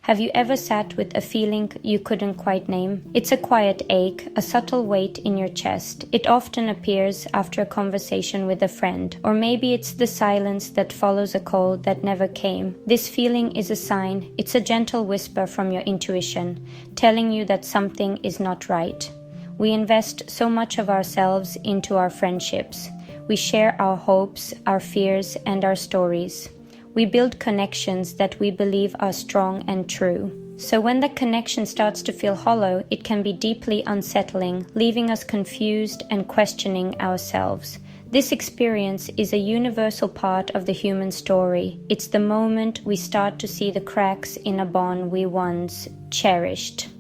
Have you ever sat with a feeling you couldn't quite name? It's a quiet ache, a subtle weight in your chest. It often appears after a conversation with a friend, or maybe it's the silence that follows a call that never came. This feeling is a sign. It's a gentle whisper from your intuition, telling you that something is not right. We invest so much of ourselves into our friendships. We share our hopes, our fears, and our stories. We build connections that we believe are strong and true. So when the connection starts to feel hollow, it can be deeply unsettling, leaving us confused and questioning ourselves. This experience is a universal part of the human story. It's the moment we start to see the cracks in a bond we once cherished.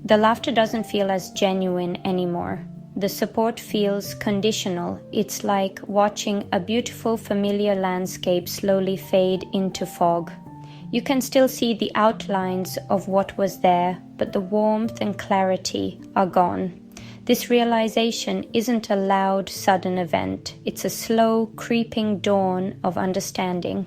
The laughter doesn't feel as genuine anymore. The support feels conditional. It's like watching a beautiful familiar landscape slowly fade into fog. You can still see the outlines of what was there, but the warmth and clarity are gone. This realization isn't a loud, sudden event. It's a slow, creeping dawn of understanding.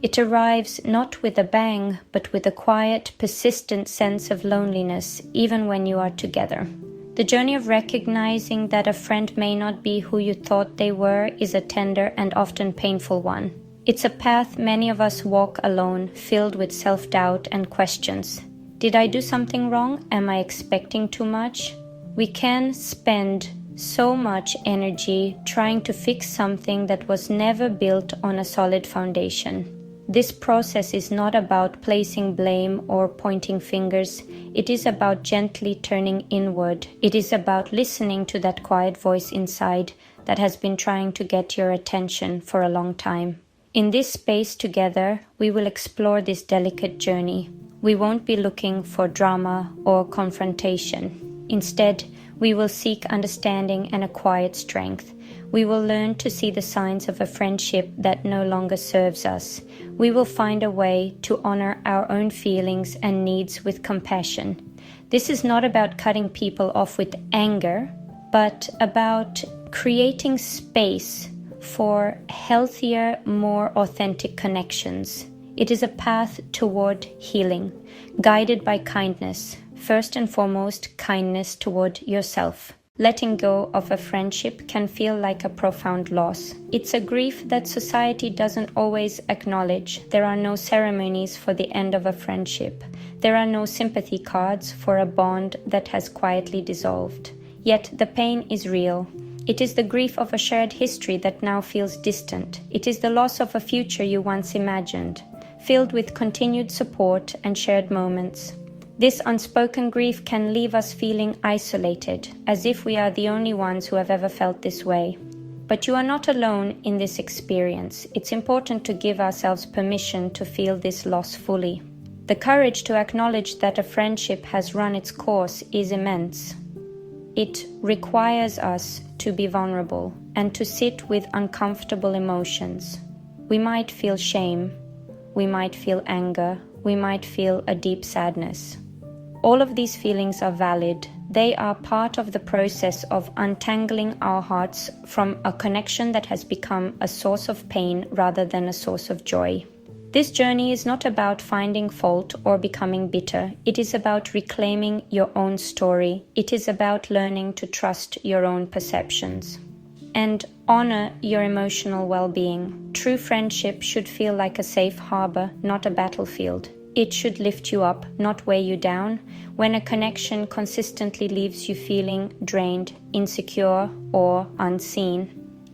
It arrives not with a bang, but with a quiet, persistent sense of loneliness, even when you are together. The journey of recognizing that a friend may not be who you thought they were is a tender and often painful one. It's a path many of us walk alone, filled with self-doubt and questions. Did I do something wrong? Am I expecting too much? We can spend so much energy trying to fix something that was never built on a solid foundation. This process is not about placing blame or pointing fingers. It is about gently turning inward. It is about listening to that quiet voice inside that has been trying to get your attention for a long time. In this space together, we will explore this delicate journey. We won't be looking for drama or confrontation. Instead, we will seek understanding and a quiet strength. We will learn to see the signs of a friendship that no longer serves us. We will find a way to honor our own feelings and needs with compassion. This is not about cutting people off with anger, but about creating space for healthier, more authentic connections. It is a path toward healing, guided by kindness. First and foremost, kindness toward yourself. Letting go of a friendship can feel like a profound loss. It's a grief that society doesn't always acknowledge. There are no ceremonies for the end of a friendship. There are no sympathy cards for a bond that has quietly dissolved. Yet the pain is real. It is the grief of a shared history that now feels distant. It is the loss of a future you once imagined, filled with continued support and shared moments. This unspoken grief can leave us feeling isolated, as if we are the only ones who have ever felt this way. But you are not alone in this experience. It's important to give ourselves permission to feel this loss fully. The courage to acknowledge that a friendship has run its course is immense. It requires us to be vulnerable and to sit with uncomfortable emotions. We might feel shame. We might feel anger. We might feel a deep sadness. All of these feelings are valid. They are part of the process of untangling our hearts from a connection that has become a source of pain rather than a source of joy. This journey is not about finding fault or becoming bitter. It is about reclaiming your own story. It is about learning to trust your own perceptions and honor your emotional well-being. True friendship should feel like a safe harbor, not a battlefield. It should lift you up, not weigh you down. When a connection consistently leaves you feeling drained, insecure, or unseen,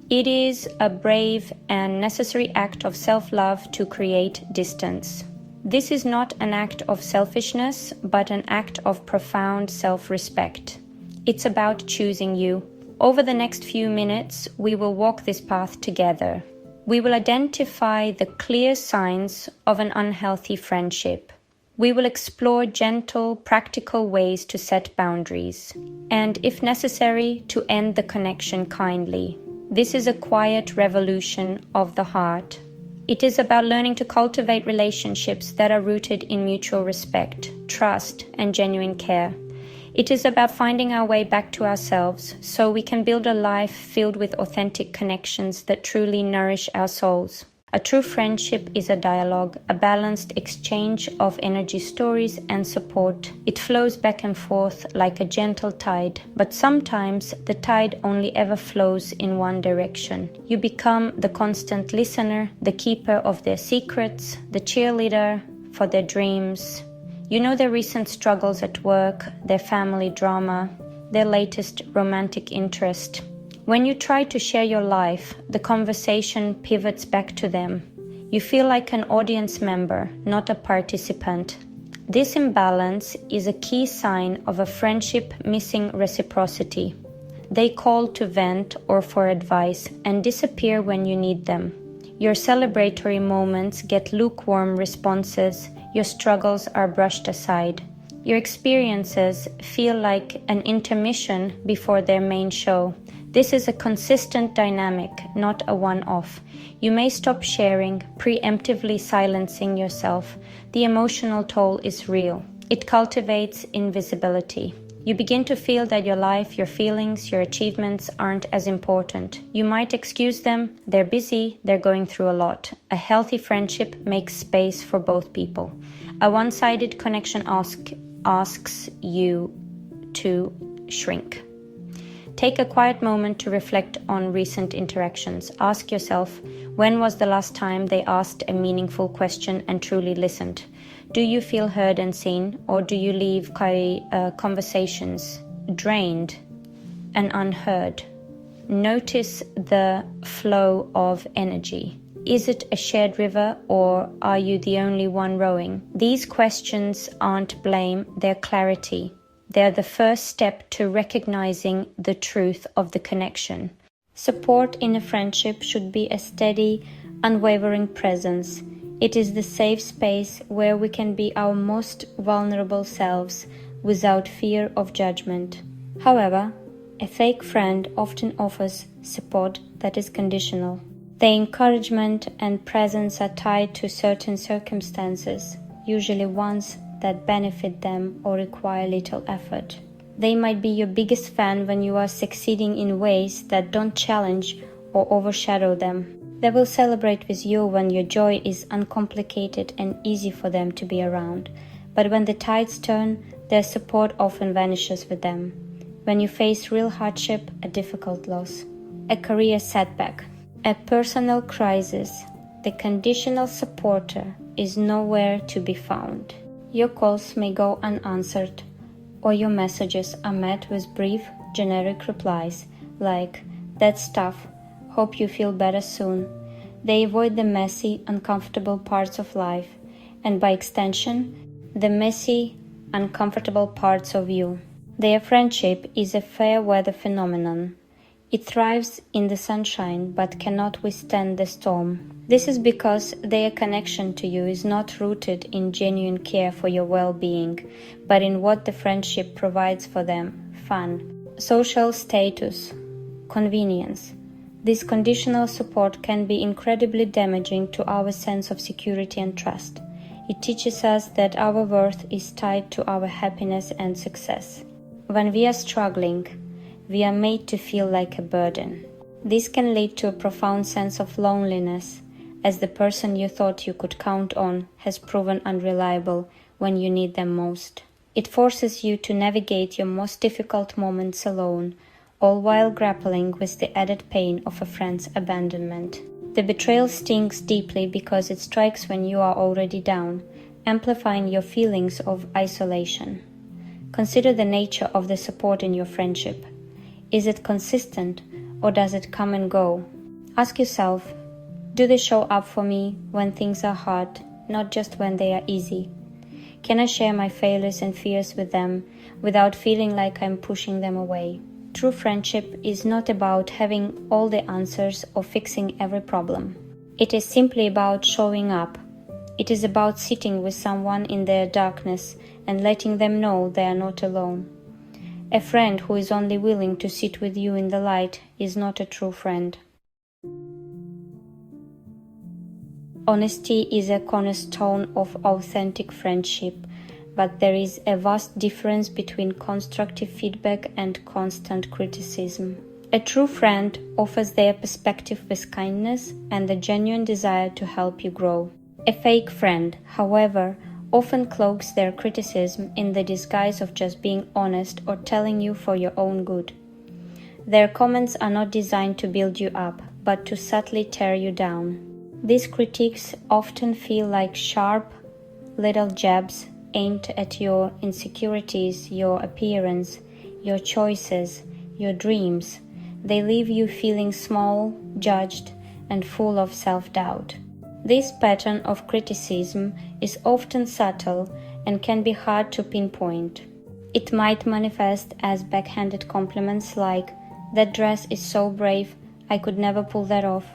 it is a brave and necessary act of self-love to create distance. This is not an act of selfishness, but an act of profound self-respect. It's about choosing you. Over the next few minutes, we will walk this path together. We will identify the clear signs of an unhealthy friendship. We will explore gentle, practical ways to set boundaries, and if necessary, to end the connection kindly. This is a quiet revolution of the heart. It is about learning to cultivate relationships that are rooted in mutual respect, trust, and genuine care. It is about finding our way back to ourselves so we can build a life filled with authentic connections that truly nourish our souls. A true friendship is a dialogue, a balanced exchange of energy, stories, and support. It flows back and forth like a gentle tide, but sometimes the tide only ever flows in one direction. You become the constant listener, the keeper of their secrets, the cheerleader for their dreams. You know their recent struggles at work, their family drama, their latest romantic interest. When you try to share your life, the conversation pivots back to them. You feel like an audience member, not a participant. This imbalance is a key sign of a friendship missing reciprocity. They call to vent or for advice and disappear when you need them. Your celebratory moments get lukewarm responses, your struggles are brushed aside. Your experiences feel like an intermission before their main show. This is a consistent dynamic, not a one-off. You may stop sharing, preemptively silencing yourself. The emotional toll is real. It cultivates invisibility. You begin to feel that your life, your feelings, your achievements aren't as important. You might excuse them. They're busy, they're going through a lot. A healthy friendship makes space for both people. A one-sided connection asks you to shrink. Take a quiet moment to reflect on recent interactions. Ask yourself, when was the last time they asked a meaningful question and truly listened? Do you feel heard and seen, or do you leave conversations drained and unheard? Notice the flow of energy. Is it a shared river, or are you the only one rowing? These questions aren't blame, they're clarity. They're the first step to recognizing the truth of the connection. Support in a friendship should be a steady, unwavering presence. It is the safe space where we can be our most vulnerable selves without fear of judgment. However, a fake friend often offers support that is conditional. Their encouragement and presence are tied to certain circumstances, usually ones that benefit them or require little effort. They might be your biggest fan when you are succeeding in ways that don't challenge or overshadow them. They will celebrate with you when your joy is uncomplicated and easy for them to be around. But when the tides turn, their support often vanishes with them. When you face real hardship, a difficult loss, a career setback, a personal crisis, the conditional supporter is nowhere to be found. Your calls may go unanswered, or your messages are met with brief, generic replies like, "That's tough, hope you feel better soon." They avoid the messy, uncomfortable parts of life, and by extension, the messy, uncomfortable parts of you. Their friendship is a fair weather phenomenon. It thrives in the sunshine but cannot withstand the storm. This is because their connection to you is not rooted in genuine care for your well-being, but in what the friendship provides for them: fun, social status, convenience. This conditional support can be incredibly damaging to our sense of security and trust. It teaches us that our worth is tied to our happiness and success. When we are struggling, we are made to feel like a burden. This can lead to a profound sense of loneliness, as the person you thought you could count on has proven unreliable when you need them most. It forces you to navigate your most difficult moments alone, all while grappling with the added pain of a friend's abandonment. The betrayal stings deeply because it strikes when you are already down, amplifying your feelings of isolation. Consider the nature of the support in your friendship. Is it consistent, or does it come and go? Ask yourself, do they show up for me when things are hard, not just when they are easy? Can I share my failures and fears with them without feeling like I'm pushing them away? True friendship is not about having all the answers or fixing every problem. It is simply about showing up. It is about sitting with someone in their darkness and letting them know they are not alone. A friend who is only willing to sit with you in the light is not a true friend. Honesty is a cornerstone of authentic friendship, but there is a vast difference between constructive feedback and constant criticism. A true friend offers their perspective with kindness and the genuine desire to help you grow. A fake friend, however, often cloaks their criticism in the disguise of just being honest or telling you for your own good. Their comments are not designed to build you up, but to subtly tear you down. These critiques often feel like sharp little jabs aimed at your insecurities, your appearance, your choices, your dreams. They leave you feeling small, judged, and full of self-doubt. This pattern of criticism is often subtle and can be hard to pinpoint. It might manifest as backhanded compliments like, "That dress is so brave, I could never pull that off."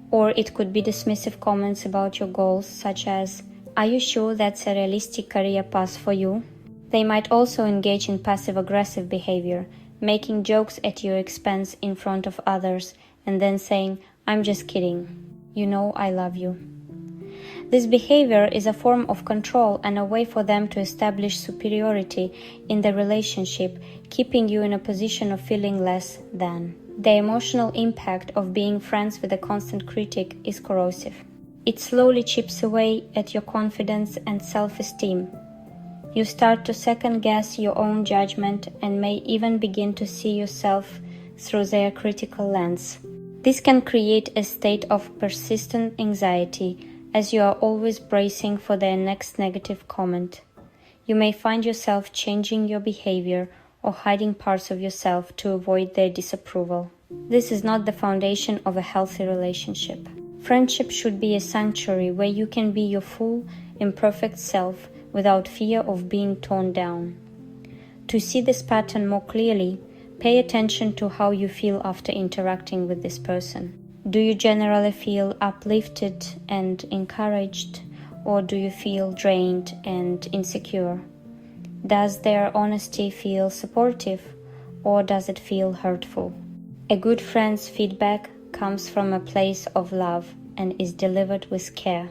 Or it could be dismissive comments about your goals such as, "Are you sure that's a realistic career path for you?" They might also engage in passive-aggressive behavior, making jokes at your expense in front of others and then saying, "I'm just kidding. You know I love you." This behavior is a form of control and a way for them to establish superiority in the relationship, keeping you in a position of feeling less than. The emotional impact of being friends with a constant critic is corrosive. It slowly chips away at your confidence and self-esteem. You start to second-guess your own judgment and may even begin to see yourself through their critical lens. This can create a state of persistent anxiety, as you are always bracing for their next negative comment. You may find yourself changing your behavior or hiding parts of yourself to avoid their disapproval. This is not the foundation of a healthy relationship. Friendship should be a sanctuary where you can be your full, imperfect self without fear of being torn down. To see this pattern more clearly, pay attention to how you feel after interacting with this person. Do you generally feel uplifted and encouraged, or do you feel drained and insecure? Does their honesty feel supportive, or does it feel hurtful? A good friend's feedback comes from a place of love and is delivered with care.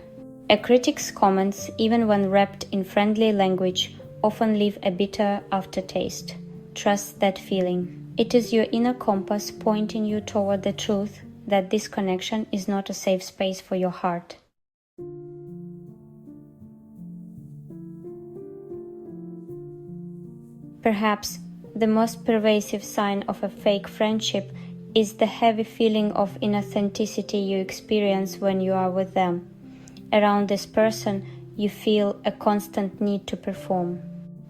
A critic's comments, even when wrapped in friendly language, often leave a bitter aftertaste. Trust that feeling. It is your inner compass pointing you toward the truth that this connection is not a safe space for your heart. Perhaps the most pervasive sign of a fake friendship is the heavy feeling of inauthenticity you experience when you are with them. Around this person, you feel a constant need to perform.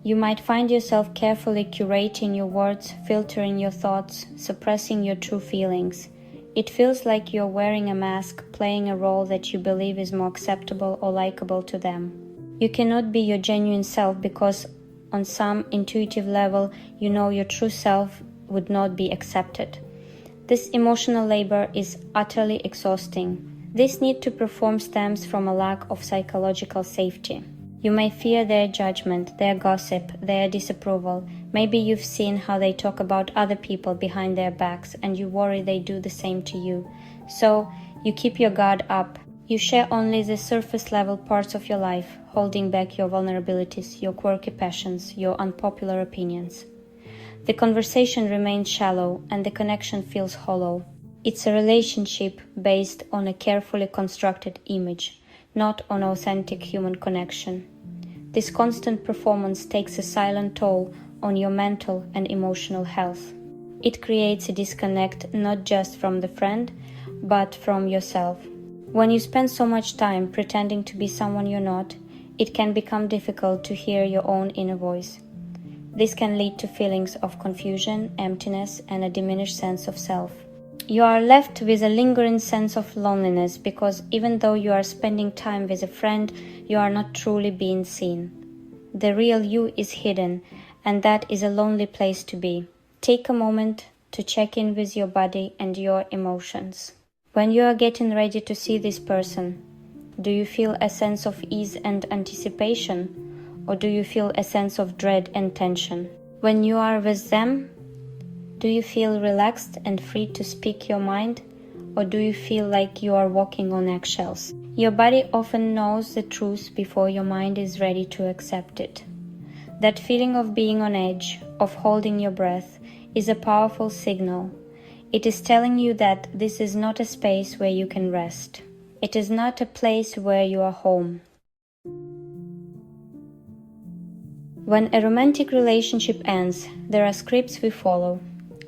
You might find yourself carefully curating your words, filtering your thoughts, suppressing your true feelings. It feels like you're wearing a mask, playing a role that you believe is more acceptable or likable to them. You cannot be your genuine self because on some intuitive level you know your true self would not be accepted. This emotional labor is utterly exhausting. This need to perform stems from a lack of psychological safety. You may fear their judgment, their gossip, their disapproval. Maybe you've seen how they talk about other people behind their backs and you worry they do the same to you. So, you keep your guard up. You share only the surface-level parts of your life, holding back your vulnerabilities, your quirky passions, your unpopular opinions. The conversation remains shallow and the connection feels hollow. It's a relationship based on a carefully constructed image, not on authentic human connection. This constant performance takes a silent toll on your mental and emotional health. It creates a disconnect not just from the friend, but from yourself. When you spend so much time pretending to be someone you're not, it can become difficult to hear your own inner voice. This can lead to feelings of confusion, emptiness, and a diminished sense of self. You are left with a lingering sense of loneliness because even though you are spending time with a friend, you are not truly being seen. The real you is hidden, and that is a lonely place to be. Take a moment to check in with your body and your emotions. When you are getting ready to see this person, do you feel a sense of ease and anticipation, or do you feel a sense of dread and tension? When you are with them, do you feel relaxed and free to speak your mind, or do you feel like you are walking on eggshells? Your body often knows the truth before your mind is ready to accept it. That feeling of being on edge, of holding your breath, is a powerful signal. It is telling you that this is not a space where you can rest. It is not a place where you are home. When a romantic relationship ends, there are scripts we follow.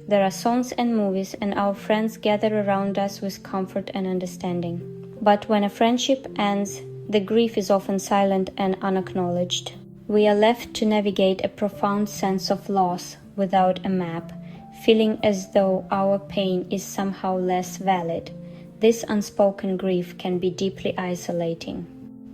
There are songs and movies, and our friends gather around us with comfort and understanding. But when a friendship ends, the grief is often silent and unacknowledged. We are left to navigate a profound sense of loss without a map, feeling as though our pain is somehow less valid. This unspoken grief can be deeply isolating.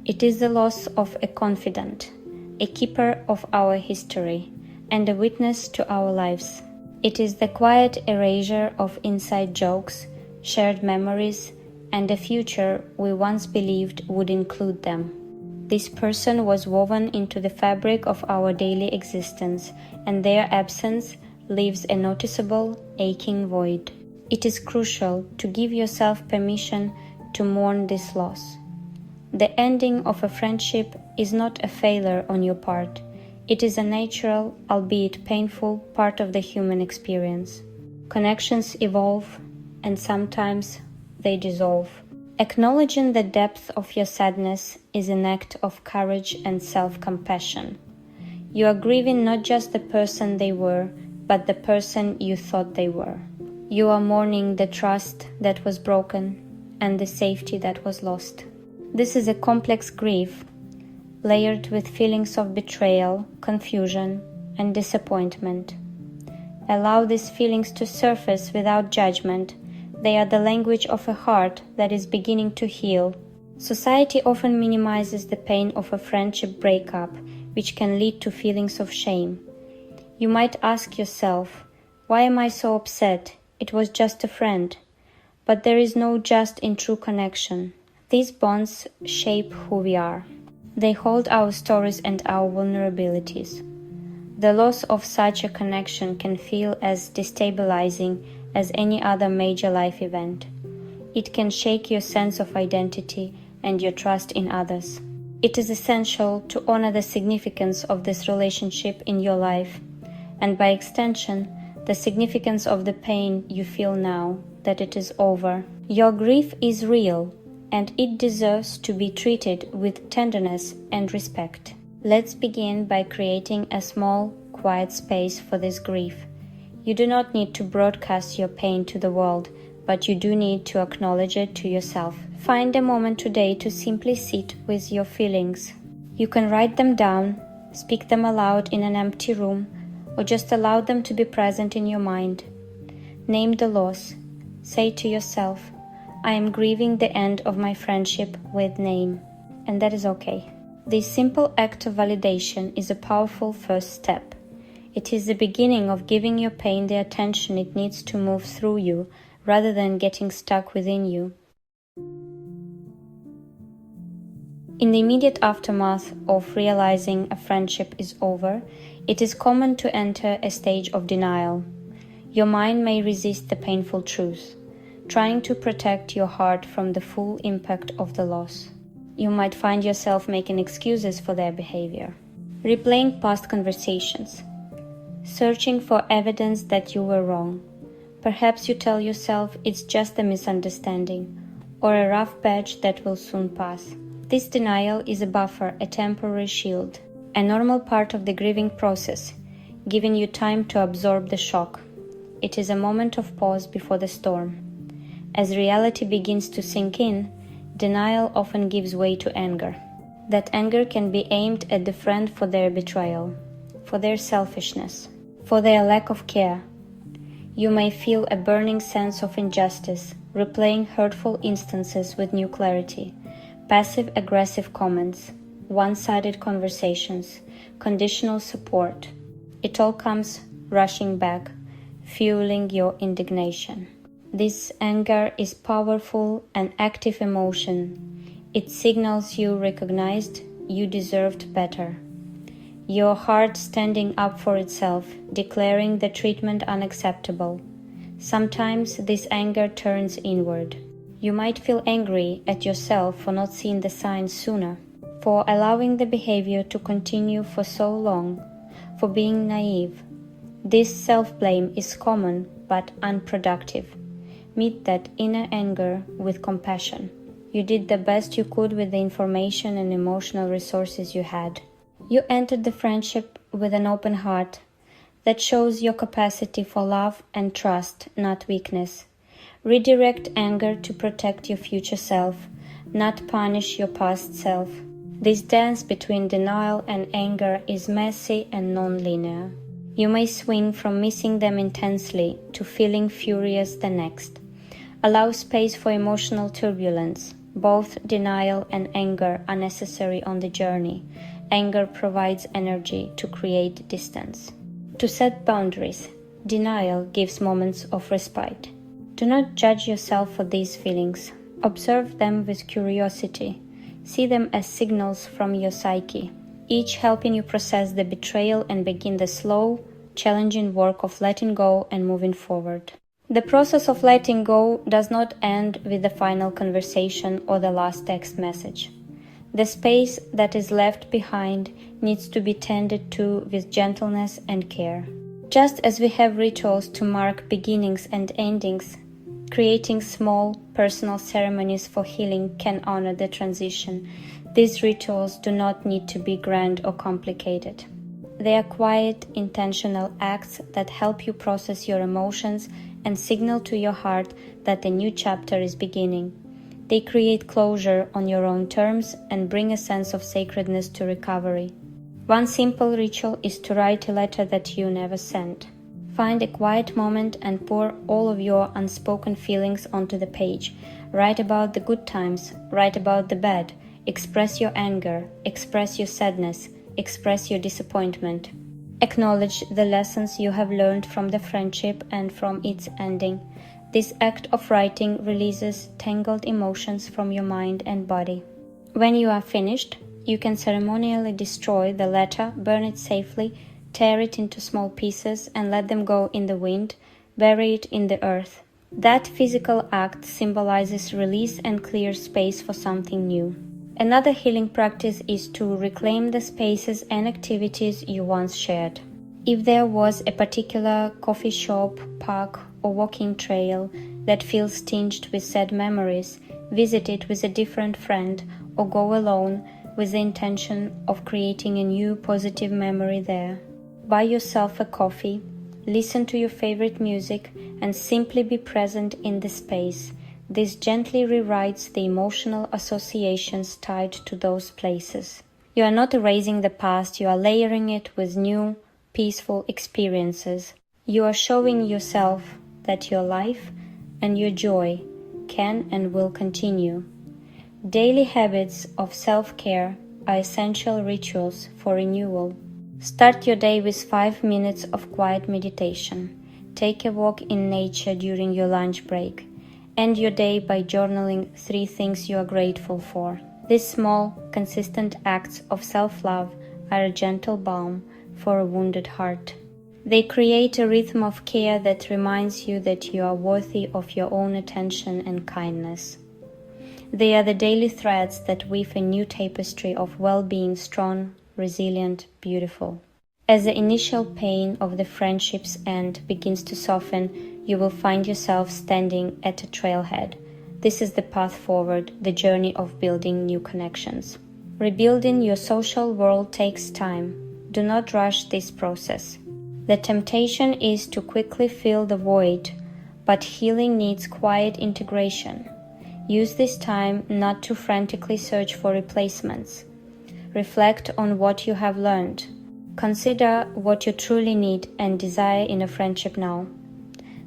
It is the loss of a confidant, a keeper of our history, and a witness to our lives. It is the quiet erasure of inside jokes, shared memories, and a future we once believed would include them. This person was woven into the fabric of our daily existence, and their absence leaves a noticeable, aching void. It is crucial to give yourself permission to mourn this loss. The ending of a friendship is not a failure on your part. It is a natural, albeit painful, part of the human experience. Connections evolve, and sometimes they dissolve. Acknowledging the depth of your sadness is an act of courage and self-compassion. You are grieving not just the person they were, but the person you thought they were. You are mourning the trust that was broken and the safety that was lost. This is a complex grief, layered with feelings of betrayal, confusion, and disappointment. Allow these feelings to surface without judgment. They are the language of a heart that is beginning to heal. Society often minimizes the pain of a friendship breakup, which can lead to feelings of shame. You might ask yourself, why am I so upset? It was just a friend. But there is no just in true connection. These bonds shape who we are. They hold our stories and our vulnerabilities. The loss of such a connection can feel as destabilizing as any other major life event. It can shake your sense of identity and your trust in others. It is essential to honor the significance of this relationship in your life, and by extension, the significance of the pain you feel now that it is over. Your grief is real, and it deserves to be treated with tenderness and respect. Let's begin by creating a small, quiet space for this grief. You do not need to broadcast your pain to the world, but you do need to acknowledge it to yourself. Find a moment today to simply sit with your feelings. You can write them down, speak them aloud in an empty room, or just allow them to be present in your mind. Name the loss. Say to yourself, I am grieving the end of my friendship with name, and that is okay. This simple act of validation is a powerful first step. It is the beginning of giving your pain the attention it needs to move through you, rather than getting stuck within you. In the immediate aftermath of realizing a friendship is over, it is common to enter a stage of denial. Your mind may resist the painful truth, trying to protect your heart from the full impact of the loss. You might find yourself making excuses for their behavior, replaying past conversations, searching for evidence that you were wrong. Perhaps you tell yourself it's just a misunderstanding, or a rough patch that will soon pass. This denial is a buffer, a temporary shield, a normal part of the grieving process, giving you time to absorb the shock. It is a moment of pause before the storm. As reality begins to sink in, denial often gives way to anger. That anger can be aimed at the friend for their betrayal, for their selfishness, for their lack of care. You may feel a burning sense of injustice, replaying hurtful instances with new clarity, passive-aggressive comments, one-sided conversations, conditional support. It all comes rushing back, fueling your indignation. This anger is powerful and active emotion. It signals you recognized, you deserved better. Your heart standing up for itself, declaring the treatment unacceptable. Sometimes this anger turns inward. You might feel angry at yourself for not seeing the signs sooner, for allowing the behavior to continue for so long, for being naive. This self-blame is common but unproductive. Meet that inner anger with compassion. You did the best you could with the information and emotional resources you had. You entered the friendship with an open heart that shows your capacity for love and trust, not weakness. Redirect anger to protect your future self, not punish your past self. This dance between denial and anger is messy and non-linear. You may swing from missing them intensely to feeling furious the next. Allow space for emotional turbulence. Both denial and anger are necessary on the journey. Anger provides energy to create distance. To set boundaries. Denial gives moments of respite. Do not judge yourself for these feelings. Observe them with curiosity. See them as signals from your psyche, each helping you process the betrayal and begin the slow, challenging work of letting go and moving forward. The process of letting go does not end with the final conversation or the last text message. The space that is left behind needs to be tended to with gentleness and care. Just as we have rituals to mark beginnings and endings, creating small, personal ceremonies for healing can honor the transition. These rituals do not need to be grand or complicated. They are quiet, intentional acts that help you process your emotions and signal to your heart that a new chapter is beginning. They create closure on your own terms and bring a sense of sacredness to recovery. One simple ritual is to write a letter that you never sent. Find a quiet moment and pour all of your unspoken feelings onto the page. Write about the good times, write about the bad, express your anger, express your sadness, express your disappointment. Acknowledge the lessons you have learned from the friendship and from its ending. This act of writing releases tangled emotions from your mind and body. When you are finished, you can ceremonially destroy the letter, burn it safely, tear it into small pieces and let them go in the wind, bury it in the earth. That physical act symbolizes release and clear space for something new. Another healing practice is to reclaim the spaces and activities you once shared. If there was a particular coffee shop, park, or walking trail that feels tinged with sad memories, visit it with a different friend or go alone with the intention of creating a new positive memory there. Buy yourself a coffee, listen to your favorite music, and simply be present in the space. This gently rewrites the emotional associations tied to those places. You are not erasing the past, you are layering it with new, peaceful experiences. You are showing yourself that your life and your joy can and will continue. Daily habits of self-care are essential rituals for renewal. Start your day with 5 minutes of quiet meditation. Take a walk in nature during your lunch break. End your day by journaling 3 things you are grateful for. These small, consistent acts of self-love are a gentle balm for a wounded heart. They create a rhythm of care that reminds you that you are worthy of your own attention and kindness. They are the daily threads that weave a new tapestry of well-being, strong, resilient, beautiful. As the initial pain of the friendship's end begins to soften, you will find yourself standing at a trailhead. This is the path forward, the journey of building new connections. Rebuilding your social world takes time. Do not rush this process. The temptation is to quickly fill the void, but healing needs quiet integration. Use this time not to frantically search for replacements. Reflect on what you have learned. Consider what you truly need and desire in a friendship now.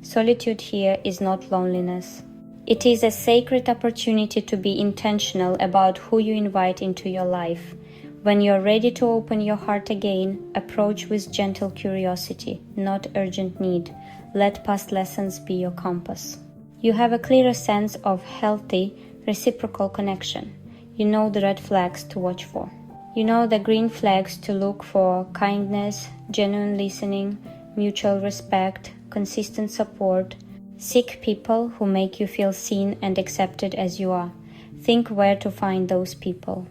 Solitude here is not loneliness. It is a sacred opportunity to be intentional about who you invite into your life. When you are ready to open your heart again, approach with gentle curiosity, not urgent need. Let past lessons be your compass. You have a clearer sense of healthy, reciprocal connection. You know the red flags to watch for. You know the green flags to look for: kindness, genuine listening, mutual respect, consistent support. Seek people who make you feel seen and accepted as you are. Think where to find those people.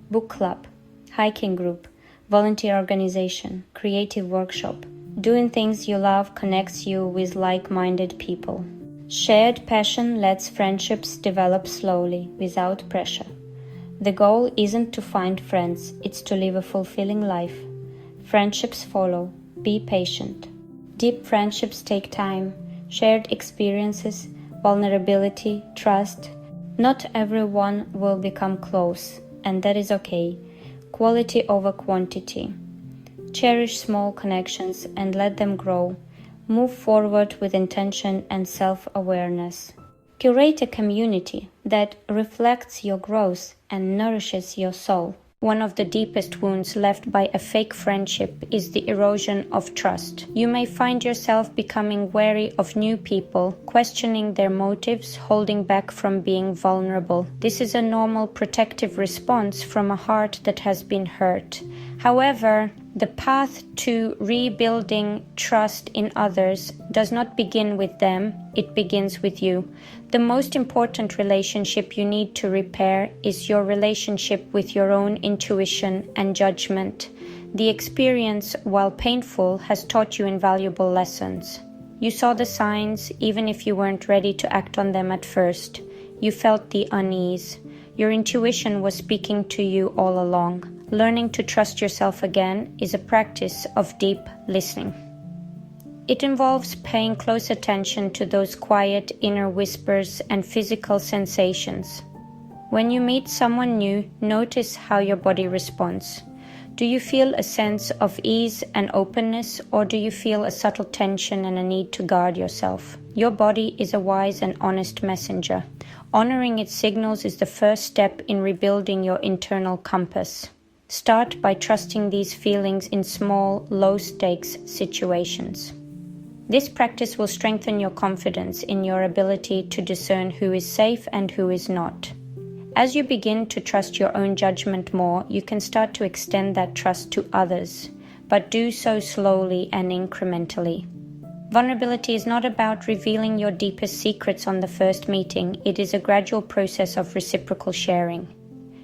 Book club, hiking group, volunteer organization, creative workshop. Doing things you love connects you with like-minded people. Shared passion lets friendships develop slowly, without pressure. The goal isn't to find friends, it's to live a fulfilling life. Friendships follow. Be patient. Deep friendships take time, shared experiences, vulnerability, trust. Not everyone will become close, and that is okay. Quality over quantity. Cherish small connections and let them grow. Move forward with intention and self-awareness. Curate a community that reflects your growth and nourishes your soul. One of the deepest wounds left by a fake friendship is the erosion of trust. You may find yourself becoming wary of new people, questioning their motives, holding back from being vulnerable. This is a normal protective response from a heart that has been hurt. However, the path to rebuilding trust in others does not begin with them, it begins with you. The most important relationship you need to repair is your relationship with your own intuition and judgment. The experience, while painful, has taught you invaluable lessons. You saw the signs, even if you weren't ready to act on them at first. You felt the unease. Your intuition was speaking to you all along. Learning to trust yourself again is a practice of deep listening. It involves paying close attention to those quiet inner whispers and physical sensations. When you meet someone new, notice how your body responds. Do you feel a sense of ease and openness, or do you feel a subtle tension and a need to guard yourself? Your body is a wise and honest messenger. Honoring its signals is the first step in rebuilding your internal compass. Start by trusting these feelings in small, low-stakes situations. This practice will strengthen your confidence in your ability to discern who is safe and who is not. As you begin to trust your own judgment more, you can start to extend that trust to others, but do so slowly and incrementally. Vulnerability is not about revealing your deepest secrets on the first meeting. It is a gradual process of reciprocal sharing.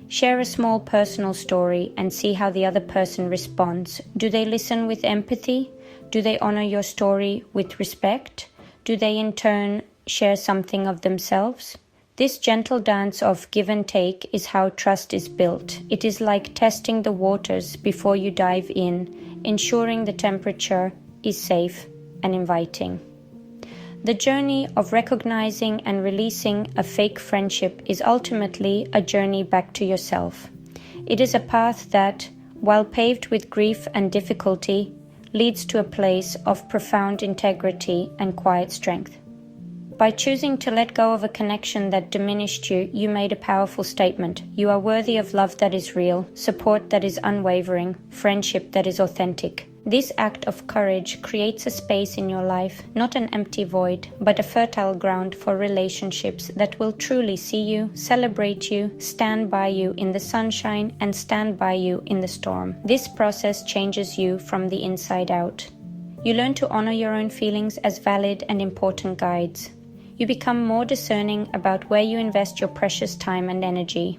Share a small personal story and see how the other person responds. Do they listen with empathy? Do they honor your story with respect? Do they in turn share something of themselves? This gentle dance of give and take is how trust is built. It is like testing the waters before you dive in, ensuring the temperature is safe and inviting. The journey of recognizing and releasing a fake friendship is ultimately a journey back to yourself. It is a path that, while paved with grief and difficulty, leads to a place of profound integrity and quiet strength. By choosing to let go of a connection that diminished you, you made a powerful statement. You are worthy of love that is real, support that is unwavering, friendship that is authentic. This act of courage creates a space in your life, not an empty void, but a fertile ground for relationships that will truly see you, celebrate you, stand by you in the sunshine, and stand by you in the storm. This process changes you from the inside out. You learn to honor your own feelings as valid and important guides. You become more discerning about where you invest your precious time and energy.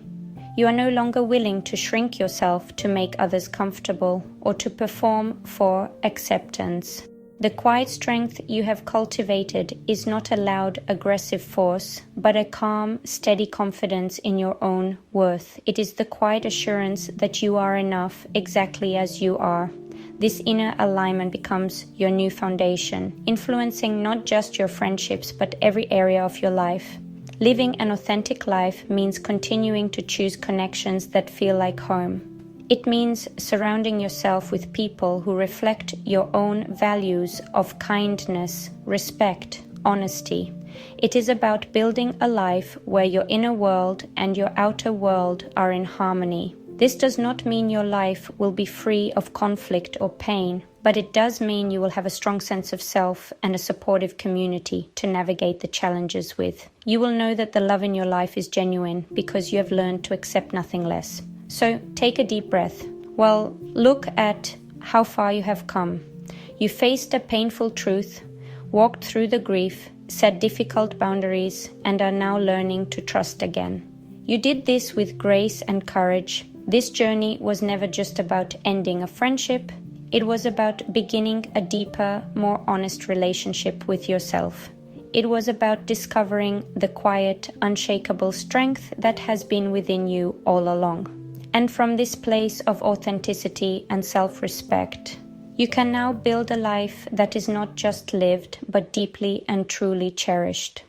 You are no longer willing to shrink yourself to make others comfortable or to perform for acceptance. The quiet strength you have cultivated is not a loud, aggressive force, but a calm, steady confidence in your own worth. It is the quiet assurance that you are enough exactly as you are. This inner alignment becomes your new foundation, influencing not just your friendships but every area of your life. Living an authentic life means continuing to choose connections that feel like home. It means surrounding yourself with people who reflect your own values of kindness, respect, honesty. It is about building a life where your inner world and your outer world are in harmony. This does not mean your life will be free of conflict or pain, but it does mean you will have a strong sense of self and a supportive community to navigate the challenges with. You will know that the love in your life is genuine because you have learned to accept nothing less. So take a deep breath. Well, look at how far you have come. You faced a painful truth, walked through the grief, set difficult boundaries, and are now learning to trust again. You did this with grace and courage. This journey was never just about ending a friendship. It was about beginning a deeper, more honest relationship with yourself. It was about discovering the quiet, unshakable strength that has been within you all along. And from this place of authenticity and self-respect, you can now build a life that is not just lived, but deeply and truly cherished.